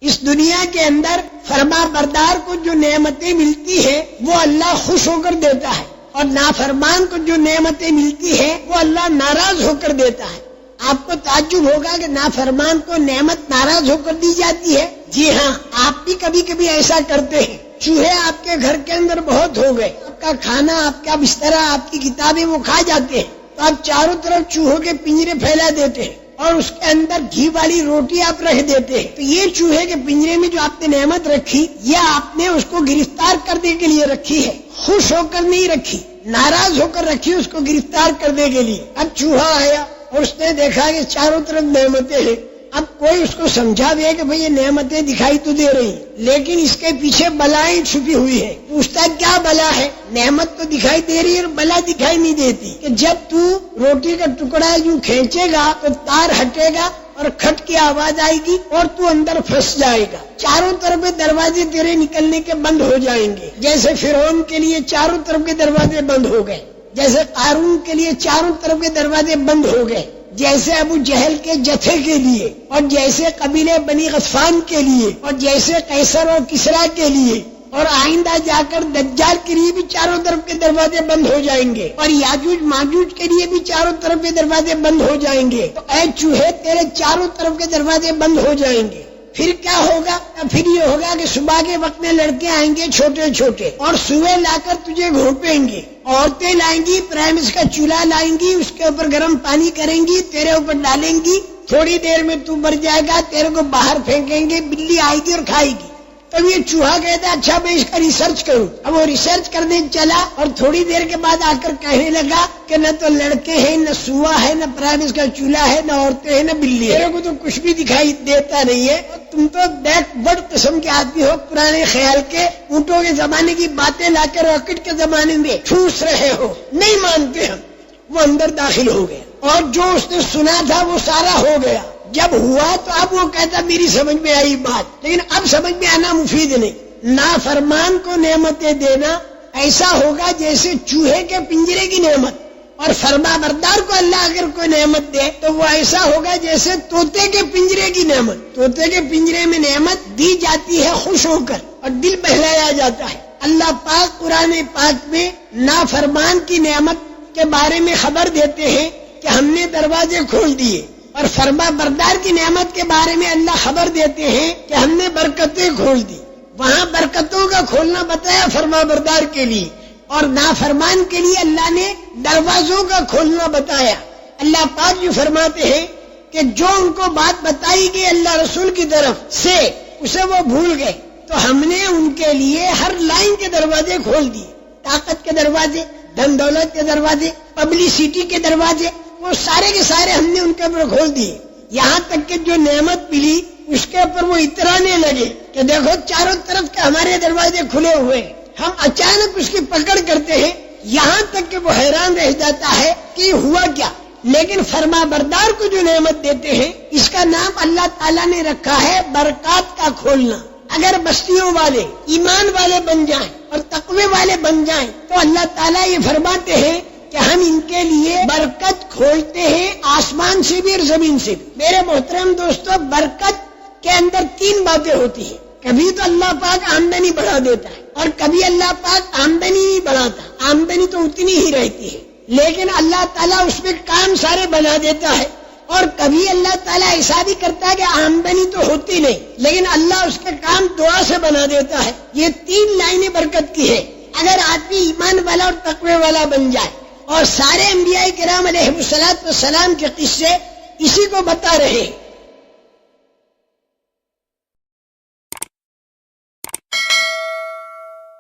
اس دنیا کے اندر فرما بردار کو جو نعمتیں ملتی ہے وہ اللہ خوش ہو کر دیتا ہے، اور نافرمان کو جو نعمتیں ملتی ہے وہ اللہ ناراض ہو کر دیتا ہے۔ آپ کو تعجب ہوگا کہ نافرمان کو نعمت ناراض ہو کر دی جاتی ہے۔ جی ہاں، آپ بھی کبھی کبھی ایسا کرتے ہیں۔ چوہے آپ کے گھر کے اندر بہت ہو گئے، آپ کا کھانا، آپ کا بسترا، آپ کی کتابیں وہ کھا جاتے ہیں، تو آپ چاروں طرف چوہوں کے پنجرے پھیلا دیتے ہیں اور اس کے اندر گھی والی روٹی آپ رکھ دیتے ہیں۔ تو یہ چوہے کے پنجرے میں جو آپ نے نعمت رکھی، یہ آپ نے اس کو گرفتار کرنے کے لیے رکھی ہے، خوش ہو کر نہیں رکھی، ناراض ہو کر رکھی اس کو گرفتار کرنے کے لیے۔ اب چوہا آیا اور اس نے دیکھا کہ چاروں طرف نعمتیں ہیں۔ اب کوئی اس کو سمجھا دے کہ بھئی یہ نعمتیں دکھائی تو دے رہی ہیں، لیکن اس کے پیچھے بلائیں چھپی ہوئی ہے۔ پوچھتا کیا بلا ہے؟ نعمت تو دکھائی دے رہی ہے اور بلا دکھائی نہیں دیتی، کہ جب تو روٹی کا ٹکڑا یوں کھینچے گا تو تار ہٹے گا اور کھٹ کی آواز آئے گی اور تو اندر پھنس جائے گا، چاروں طرف دروازے تیرے نکلنے کے بند ہو جائیں گے، جیسے فرعون کے لیے چاروں طرف کے دروازے بند ہو گئے، جیسے قارون کے لیے چاروں طرف کے دروازے بند ہو گئے، جیسے ابو جہل کے جتھے کے لیے، اور جیسے قبیلے بنی غطفان کے لیے، اور جیسے قیصر اور کسریٰ کے لیے، اور آئندہ جا کر دجال کے لیے بھی چاروں طرف کے دروازے بند ہو جائیں گے، اور یاجوج ماجوج کے لیے بھی چاروں طرف کے دروازے بند ہو جائیں گے۔ تو اے چوہے، تیرے چاروں طرف کے دروازے بند ہو جائیں گے۔ پھر کیا ہوگا؟ پھر یہ ہوگا کہ صبح کے وقت میں لڑکے آئیں گے چھوٹے چھوٹے، اور صبح لا کر تجھے گھونپیں گے، عورتیں لائیں گی، پرائمس کا چولہا لائیں گی، اس کے اوپر گرم پانی کریں گی، تیرے اوپر ڈالیں گی، تھوڑی دیر میں تو مر جائے گا، تیرے کو باہر پھینکیں گے، بلی آئے گی اور کھائے گی۔ تب یہ چوہا کہتا ہے اچھا میں اس کا ریسرچ کروں۔ اب وہ ریسرچ کرنے چلا اور تھوڑی دیر کے بعد آ کر کہنے لگا کہ نہ تو لڑکے ہیں، نہ سوا ہے، نہ پرائمس کا چولہا ہے، نہ عورتیں ہیں، نہ بلی ہے، میرے کو تو کچھ بھی دکھائی دیتا نہیں ہے۔ تم تو بیک بڑ قسم کے آدمی ہو، پرانے خیال کے، اونٹوں کے زمانے کی باتیں لا کر راکٹ کے زمانے میں ٹھوس رہے ہو، نہیں مانتے ہم۔ وہ اندر داخل ہو گیا اور جو اس نے سنا تھا وہ سارا ہو گیا۔ جب ہوا تو اب وہ کہتا میری سمجھ میں آئی بات، لیکن اب سمجھ میں آنا مفید نہیں۔ نافرمان کو نعمتیں دینا ایسا ہوگا جیسے چوہے کے پنجرے کی نعمت، اور فرما بردار کو اللہ اگر کوئی نعمت دے تو وہ ایسا ہوگا جیسے طوطے کے پنجرے کی نعمت۔ طوطے کے پنجرے میں نعمت دی جاتی ہے خوش ہو کر اور دل بہلایا جاتا ہے۔ اللہ پاک قرآن پاک میں نافرمان کی نعمت کے بارے میں خبر دیتے ہیں کہ ہم نے دروازے کھول دیے، اور فرما بردار کی نعمت کے بارے میں اللہ خبر دیتے ہیں کہ ہم نے برکتیں کھول دی۔ وہاں برکتوں کا کھولنا بتایا فرما بردار کے لیے، اور نافرمان کے لیے اللہ نے دروازوں کا کھولنا بتایا۔ اللہ پاک جو فرماتے ہیں کہ جو ان کو بات بتائی گئی اللہ رسول کی طرف سے اسے وہ بھول گئے، تو ہم نے ان کے لیے ہر لائن کے دروازے کھول دیے، طاقت کے دروازے، دھن دولت کے دروازے، پبلسٹی کے دروازے، وہ سارے کے سارے ہم نے ان کے اوپر کھول دیے۔ یہاں تک کہ جو نعمت ملی اس کے اوپر وہ اترانے لگے کہ دیکھو چاروں طرف کے ہمارے دروازے کھلے ہوئے، ہم اچانک اس کی پکڑ کرتے ہیں، یہاں تک کہ وہ حیران رہ جاتا ہے کہ ہوا کیا۔ لیکن فرما بردار کو جو نعمت دیتے ہیں اس کا نام اللہ تعالیٰ نے رکھا ہے برکات کا کھولنا۔ اگر بستیوں والے ایمان والے بن جائیں اور تقوی والے بن جائیں تو اللہ تعالیٰ یہ فرماتے ہیں کہ ہم ان کے لیے برکت کھولتے ہیں، آسمان سے بھی اور زمین سے بھی۔ میرے محترم دوستو، برکت کے اندر تین باتیں ہوتی ہیں۔ کبھی تو اللہ پاک آمدنی بڑھا دیتا ہے اور کبھی اللہ پاک آمدنی نہیں بڑھاتا، آمدنی تو اتنی ہی رہتی ہے، لیکن اللہ تعالیٰ اس میں کام سارے بنا دیتا ہے۔ اور کبھی اللہ تعالیٰ ایسا بھی کرتا ہے کہ آمدنی تو ہوتی نہیں لیکن اللہ اس کے کام دعا سے بنا دیتا ہے۔ یہ تین لائنیں برکت کی ہے۔ اگر آدمی ایمان والا اور تقوی والا بن جائے، اور سارے انبیاء کرام علیہ الصلوۃ والسلام کے قصے اسی کو بتا رہے ہیں